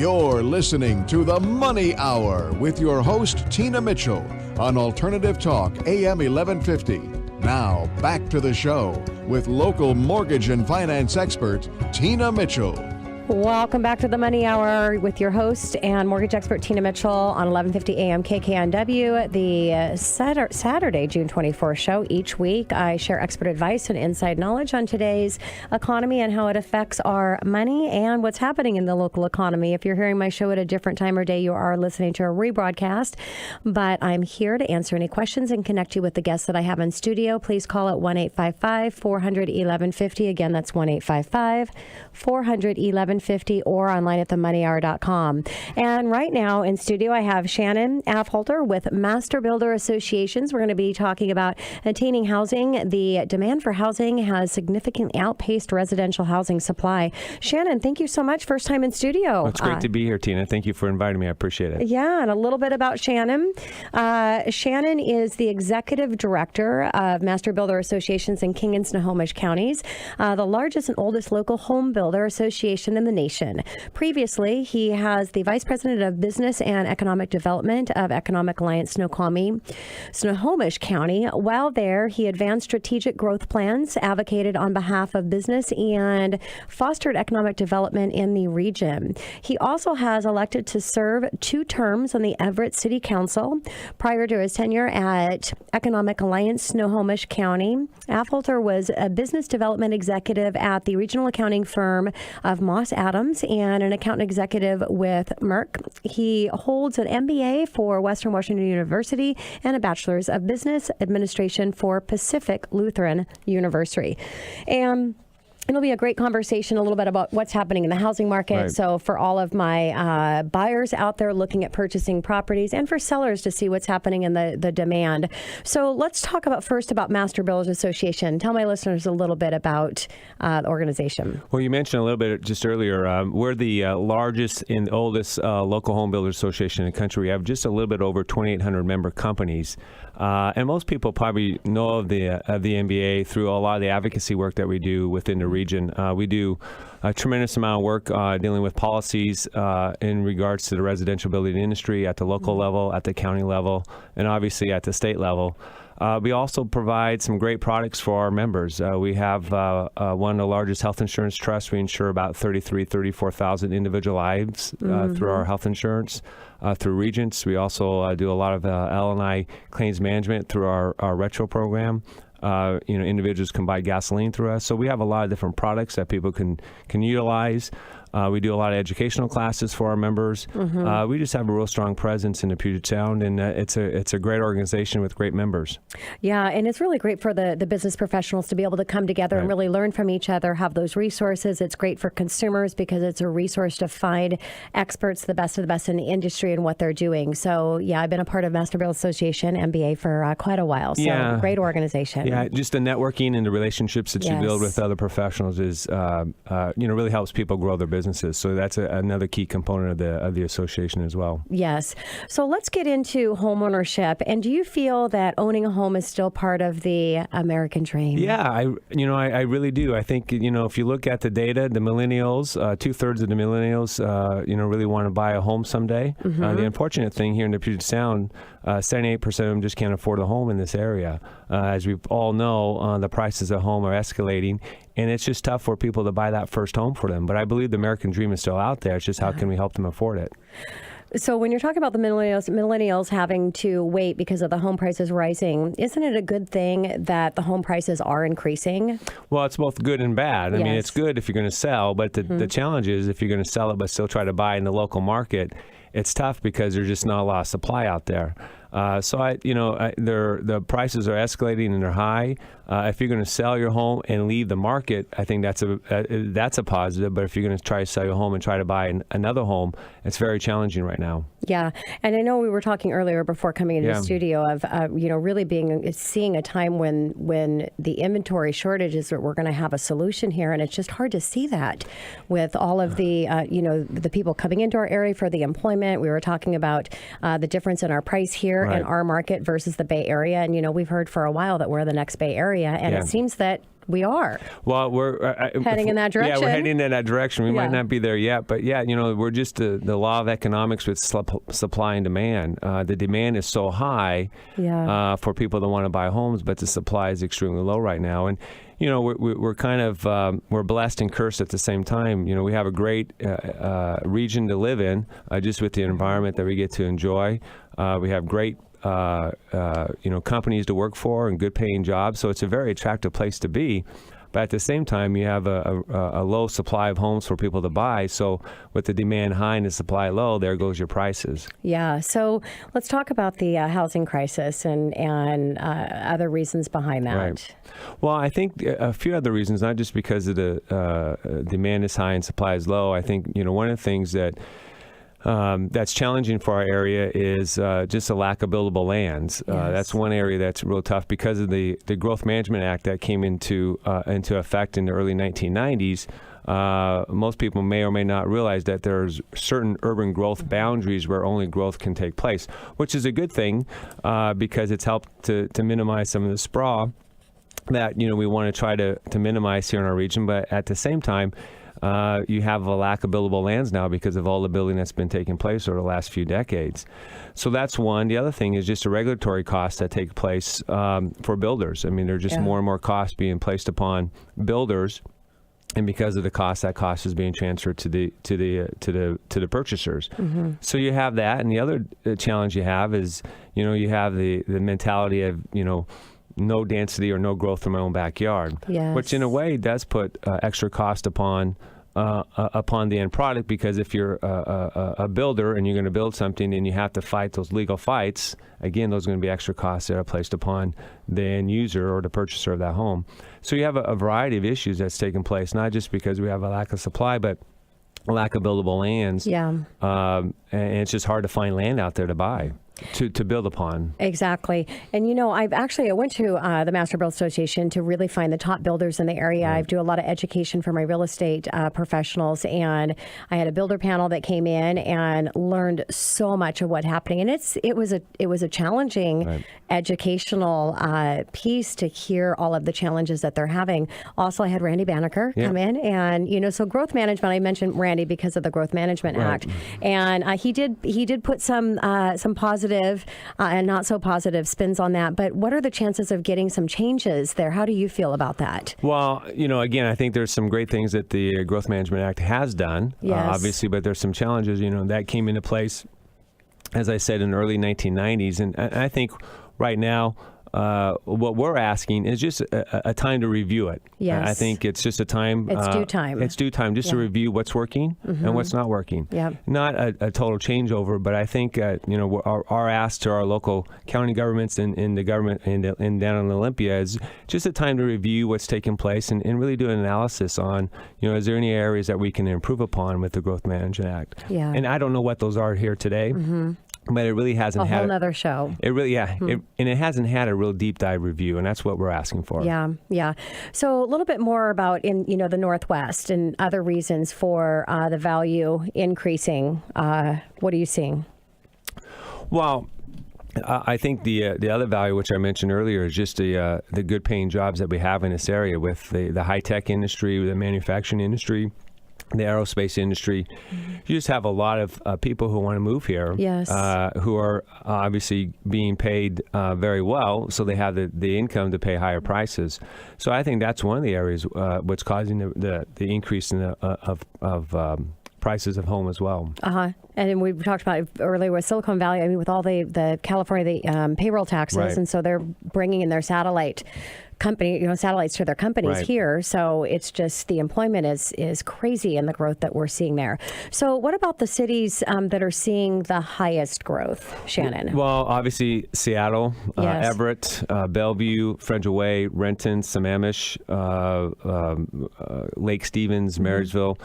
You're listening to The Money Hour with your host, Tina Mitchell, on Alternative Talk, AM 1150. Now, back to the show with local mortgage and finance expert, Tina Mitchell. Welcome back to the Money Hour with your host and mortgage expert Tina Mitchell on 1150 AM KKNW, the Saturday, June 24th show. Each week, I share expert advice and inside knowledge on today's economy and how it affects our money and what's happening in the local economy. If you're hearing my show at a different time or day, you are listening to a rebroadcast, but I'm here to answer any questions and connect you with the guests that I have in studio. Please call at 1-855-400-1150. Again, that's 1-855-400-1150. or online at themoneyhour.com. And right now in studio, I have Shannon Affholter with Master Builder Associations. We're going to be talking about attaining housing. The demand for housing has significantly outpaced residential housing supply. Shannon, thank you so much. First time in studio. Well, it's great to be here, Tina. Thank you for inviting me. I appreciate it. Yeah, and a little bit about Shannon. Shannon is the executive director of Master Builder Associations in King and Snohomish counties, the largest and oldest local home builder association in the nation. Previously, he has the Vice President of Business and Economic Development of Economic Alliance Snohomish County. While there, he advanced strategic growth plans, advocated on behalf of business, and fostered economic development in the region. He also has elected to serve 2 terms on the Everett City Council. Prior to his tenure at Economic Alliance Snohomish County, Affholter was a business development executive at the regional accounting firm of Moss Adams and an account executive with Merck. He holds an MBA for Western Washington University and a Bachelor's of Business Administration for Pacific Lutheran University. And it'll be a great conversation a little bit about what's happening in the housing market. Right. So for all of my buyers out there looking at purchasing properties and for sellers to see what's happening in the demand. So let's talk first about Master Builders Association. Tell my listeners a little bit about the organization. Well, you mentioned a little bit just earlier, we're the largest and oldest local home builders association in the country. We have just a little bit over 2,800 member companies. And most people probably know of the MBA through a lot of the advocacy work that we do within the region. We do a tremendous amount of work dealing with policies in regards to the residential building industry at the local level, at the county level, and obviously at the state level. We also provide some great products for our members. We have one of the largest health insurance trusts. We insure about 34,000 individual lives through our health insurance. Through Regents. We also do a lot of L&I claims management through our retro program. Individuals can buy gasoline through us. So we have a lot of different products that people can utilize. We do a lot of educational classes for our members. We just have a real strong presence in the Puget Sound, and it's a great organization with great members. Yeah, and it's really great for the business professionals to be able to come together and really learn from each other, have those resources. It's great for consumers because it's a resource to find experts, the best of the best in the industry and what they're doing. So, yeah, I've been a part of Master Builder Association, MBA, for quite a while. So, great organization. Yeah, just the networking and the relationships that you build with other professionals is, really helps people grow their businesses. So that's another key component of the association as well. Yes. So let's get into home ownership. And do you feel that owning a home is still part of the American dream? Yeah, I really do. I think, if you look at the data, the millennials, 2/3 of the millennials, really want to buy a home someday. The unfortunate thing here in the Puget Sound, 78% of them just can't afford a home in this area. As we all know, the prices of home are escalating. And it's just tough for people to buy that first home for them. But I believe the American dream is still out there. It's just how can we help them afford it? So when you're talking about the millennials having to wait because of the home prices rising, isn't it a good thing that the home prices are increasing? Well, it's both good and bad. I mean, it's good if you're going to sell, but the challenge is if you're going to sell it but still try to buy in the local market, it's tough because there's just not a lot of supply out there. The prices are escalating and they're high. If you're going to sell your home and leave the market, I think that's a positive. But if you're going to try to sell your home and try to buy another home, it's very challenging right now. Yeah, and I know we were talking earlier before coming into the studio of really seeing a time when the inventory shortage is that we're going to have a solution here, and it's just hard to see that with all of the the people coming into our area for the employment. We were talking about the difference in our price here in our market versus the Bay Area, and we've heard for a while that we're the next Bay Area, and it seems that We are. Well, we're heading in that direction. Yeah, we're heading in that direction. We might not be there yet, but we're just the law of economics with supply and demand. The demand is so high for people that want to buy homes, but the supply is extremely low right now. And we're kind of we're blessed and cursed at the same time. We have a great region to live in, just with the environment that we get to enjoy. We have great companies to work for and good paying jobs, so it's a very attractive place to be. But at the same time, you have a low supply of homes for people to buy. So with the demand high and the supply low, there goes your prices. Yeah. So let's talk about the housing crisis and other reasons behind that. Right. Well, I think a few other reasons, not just because of the demand is high and supply is low. I think, one of the things that's challenging for our area is just a lack of buildable lands. That's one area that's real tough because of the Growth Management Act that came into effect in the early 1990s. Most people may or may not realize that there's certain urban growth boundaries where only growth can take place, which is a good thing because it's helped to minimize some of the sprawl that we want to try to minimize here in our region. But at the same time, you have a lack of buildable lands now because of all the building that's been taking place over the last few decades. So that's one. The other thing is just the regulatory costs that take place for builders. I mean, there are just more and more costs being placed upon builders, and because of the cost, that cost is being transferred to the purchasers. Mm-hmm. So you have that, and the other challenge you have is you have the mentality of no density or no growth in my own backyard, which in a way does put extra cost upon the end product, because if you're a builder and you're going to build something and you have to fight those legal fights, again, those are going to be extra costs that are placed upon the end user or the purchaser of that home. So you have a variety of issues that's taking place, not just because we have a lack of supply, but a lack of buildable lands. And it's just hard to find land out there to buy. To build upon. Exactly. And I went to the Master Build Association to really find the top builders in the area. I do a lot of education for my real estate professionals, and I had a builder panel that came in and learned so much of what's happening. And it was a challenging educational piece to hear all of the challenges that they're having. Also, I had Randy Banneker come in, and so growth management. I mentioned Randy because of the Growth Management Act, and he did put some positive and not so positive spins on that. But what are the chances of getting some changes there? How do you feel about that? Well, again, I think there's some great things that the Growth Management Act has done, obviously, but there's some challenges, that came into place, as I said, in the early 1990s. And I think right now, what we're asking is just a time to review it. Yes. I think it's just a time. It's due time. It's due time just to review what's working and what's not working. Not a total changeover, but I think our ask to our local county governments and the government and down in Olympia is just a time to review what's taking place and really do an analysis on is there any areas that we can improve upon with the Growth Management Act. And I don't know what those are here today. But it really hasn't had a whole other show. It really, and it hasn't had a real deep dive review, and that's what we're asking for. Yeah. So a little bit more about in the Northwest and other reasons for the value increasing. What are you seeing? Well, I think the other value, which I mentioned earlier, is just the good paying jobs that we have in this area with the high tech industry, the manufacturing industry, the aerospace industry. You just have a lot of people who want to move here, who are obviously being paid very well, so they have the income to pay higher prices. So I think that's one of the areas what's causing the increase in of prices of home as well. And we talked about it earlier with Silicon Valley, with all the California payroll taxes, and so they're bringing in their satellite company, satellites to their companies here. So it's just the employment is crazy in the growth that we're seeing there. So what about the cities that are seeing the highest growth, Shannon? Well, obviously Seattle, Everett, Bellevue, Federal Way, Renton, Sammamish, Lake Stevens, Marysville.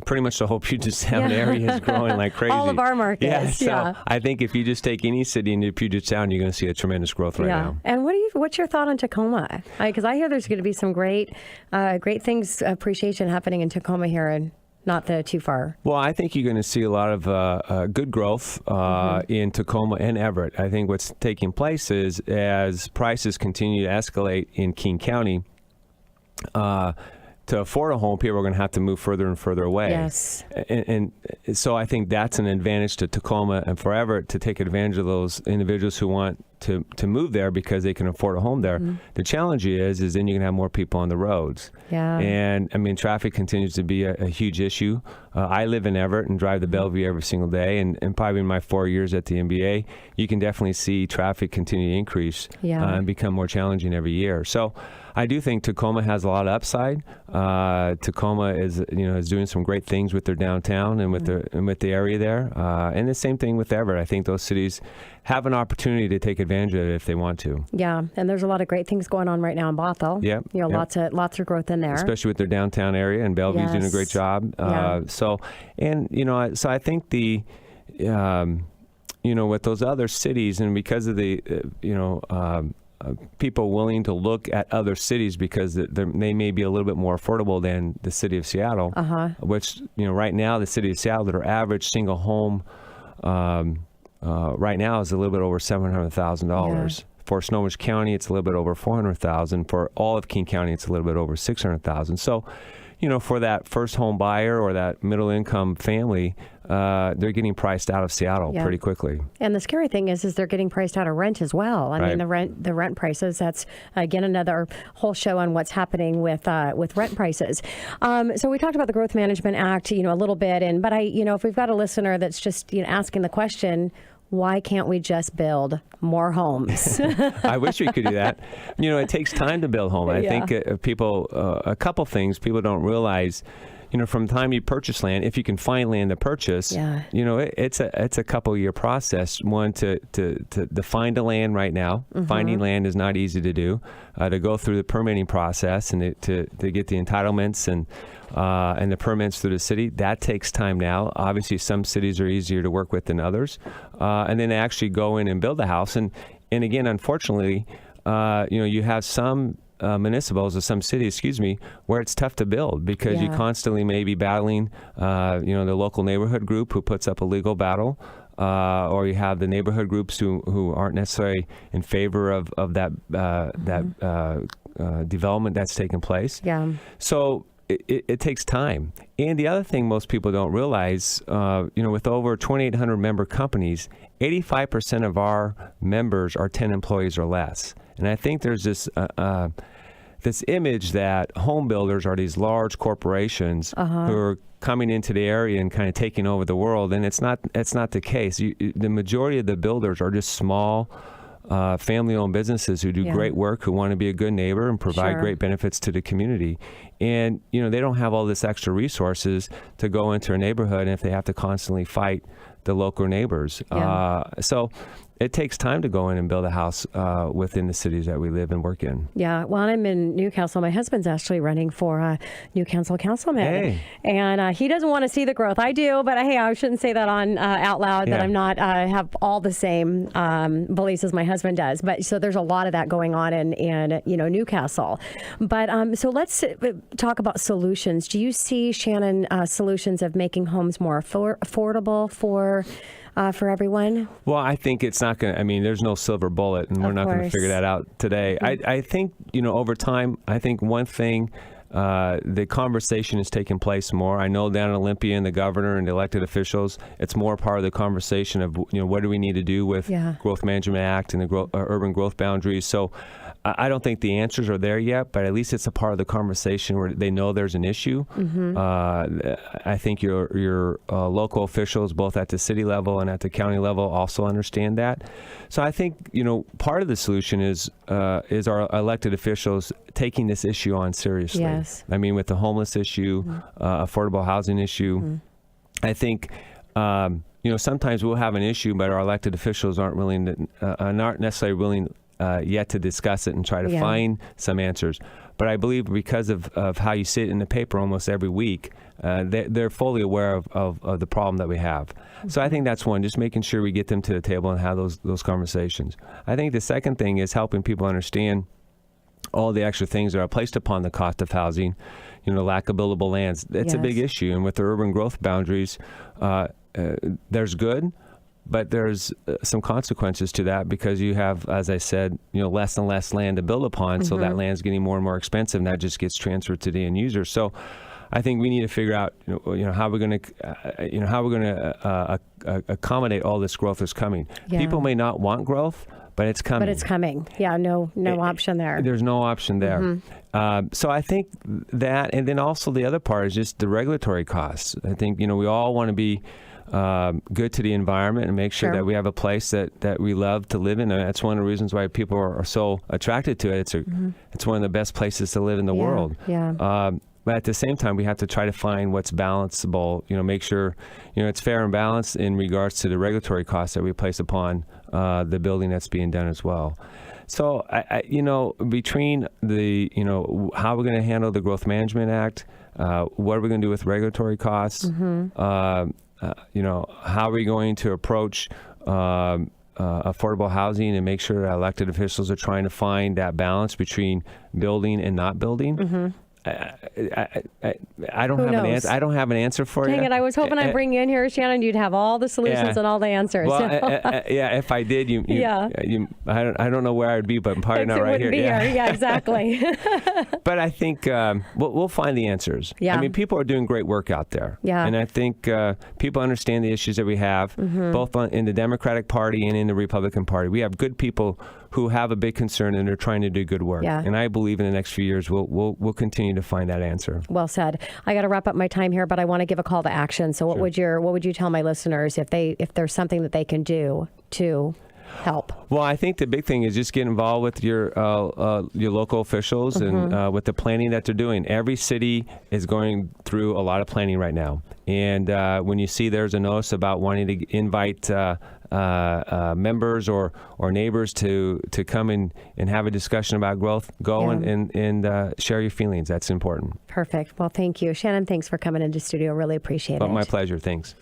Pretty much the whole Puget Sound area is growing like crazy. All of our markets. So I think if you just take any city into Puget Sound, you're going to see a tremendous growth right now. And what's your thought on Tacoma? Because I hear there's going to be some great things, appreciation happening in Tacoma here, and not too far. Well, I think you're going to see a lot of good growth in Tacoma and Everett. I think what's taking place is as prices continue to escalate in King County, to afford a home, people are going to have to move further and further away. Yes. And so I think that's an advantage to Tacoma and for Everett to take advantage of those individuals who want to move there because they can afford a home there. Mm-hmm. The challenge is then you can have more people on the roads. Yeah. And I mean, traffic continues to be a huge issue. I live in Everett and drive the Bellevue every single day. And probably in my 4 years at the MBA, you can definitely see traffic continue to increase and become more challenging every year. So I do think Tacoma has a lot of upside. Tacoma is doing some great things with their downtown and with the area there. And the same thing with Everett. I think those cities have an opportunity to take advantage of it if they want to. Yeah, and there's a lot of great things going on right now in Bothell. Yeah, lots of growth in there, especially with their downtown area, and Bellevue's doing a great job. So I think with those other cities, and because of the people willing to look at other cities because they may be a little bit more affordable than the city of Seattle, which right now the city of Seattle, their average single home right now is a little bit over $700,000. For Snohomish County, it's a little bit over $400,000. For all of King County, it's a little bit over $600,000. So, for that first home buyer or that middle income family, they're getting priced out of Seattle pretty quickly. And the scary thing is they're getting priced out of rent as well. I mean, the rent prices. That's again another whole show on what's happening with rent prices. So we talked about the Growth Management Act, a little bit, but if we've got a listener that's just asking the question, why can't we just build more homes? I wish we could do that. It takes time to build homes. I think a couple things people don't realize. From the time you purchase land, if you can find land to purchase, it's a couple year process. One, to find the land right now. Mm-hmm. Finding land is not easy to do. To go through the permitting process and to get the entitlements and the permits through the city, that takes time now. Obviously, some cities are easier to work with than others. And then actually go in and build a house. And again, unfortunately, you have some municipals or some cities, where it's tough to build because you constantly may be battling, the local neighborhood group who puts up a legal battle, or you have the neighborhood groups who aren't necessarily in favor of that development that's taken place. Yeah. So it takes time. And the other thing most people don't realize, with over 2,800 member companies, 85% of our members are 10 employees or less. And I think there's this image that home builders are these large corporations who are coming into the area and kind of taking over the world, and it's not the case. The majority of the builders are just small, family-owned businesses who do great work, who want to be a good neighbor and provide great benefits to the community. And they don't have all this extra resources to go into a neighborhood, and if they have to constantly fight the local neighbors. So it takes time to go in and build a house within the cities that we live and work in. Yeah. Well, I'm in Newcastle. My husband's actually running for Newcastle councilman. Hey. And he doesn't want to see the growth. I do, but hey, I shouldn't say that on out loud, that I'm not have all the same beliefs as my husband does. But so there's a lot of that going on in Newcastle. But so let's talk about solutions. Do you see, Shannon, solutions of making homes more affordable for everyone? Well, I think it's not going to, there's no silver bullet, and we're not going to figure that out today. Mm-hmm. I think, over time, I think one thing, the conversation is taking place more. I know down in Olympia and the governor and the elected officials, it's more part of the conversation of, what do we need to do with Growth Management Act and the urban growth boundaries. So I don't think the answers are there yet, but at least it's a part of the conversation where they know there's an issue. Mm-hmm. I think your local officials, both at the city level and at the county level, also understand that. So I think, part of the solution is our elected officials taking this issue on seriously. Yes. With the homeless issue, affordable housing issue, I think, sometimes we'll have an issue, but our elected officials aren't necessarily willing yet to discuss it and try to find some answers. But I believe because of how you see it in the paper almost every week, they're fully aware of the problem that we have. Mm-hmm. So I think that's one, just making sure we get them to the table and have those conversations. I think the second thing is helping people understand all the extra things that are placed upon the cost of housing, lack of buildable lands. It's a big issue. And with the urban growth boundaries, there's good, But there's some consequences to that because you have, as I said, less and less land to build upon. So that land's getting more and more expensive, and that just gets transferred to the end user. So I think we need to figure out, how we're going to, accommodate all this growth that's coming. Yeah. People may not want growth, but it's coming. But it's coming. Yeah, no option there. There's no option there. So I think that, and then also the other part is just the regulatory costs. I think, we all want to be good to the environment and make sure that we have a place that we love to live in. And that's one of the reasons why people are so attracted to it. It's one of the best places to live in the world. Yeah. But at the same time, we have to try to find what's balanceable, make sure, it's fair and balanced in regards to the regulatory costs that we place upon the building that's being done as well. So, between the, how we're going to handle the Growth Management Act, what are we going to do with regulatory costs, how are we going to approach affordable housing and make sure that elected officials are trying to find that balance between building and not building. I don't have an answer. I don't have an answer for you. Dang it! I was hoping I'd bring you in here, Shannon. You'd have all the solutions and all the answers. Well, if I did, I don't know where I'd be, but I'm probably not right here. Yeah, exactly. But I think we'll find the answers. Yeah. I mean, people are doing great work out there. Yeah. And I think people understand the issues that we have, both in the Democratic Party and in the Republican Party. We have good people who have a big concern and they're trying to do good work. Yeah. And I believe in the next few years we'll continue to find that answer. Well said. I got to wrap up my time here, but I want to give a call to action. So what would you tell my listeners if there's something that they can do to help? Well, I think the big thing is just get involved with your local officials and with the planning that they're doing. Every city is going through a lot of planning right now. And when you see there's a notice about wanting to invite members or neighbors to come and have a discussion about growth, go and share your feelings. That's important. Perfect. Well, thank you. Shannon, thanks for coming into studio. Really appreciate it. My pleasure. Thanks.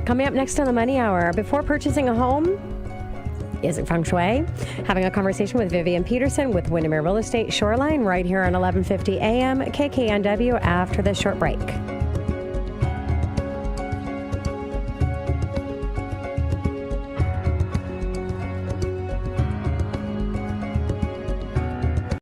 Coming up next on the Money Hour, before purchasing a home, is it feng shui? Having a conversation with Vivian Peterson with Windermere Real Estate Shoreline right here on 1150 AM KKNW after this short break.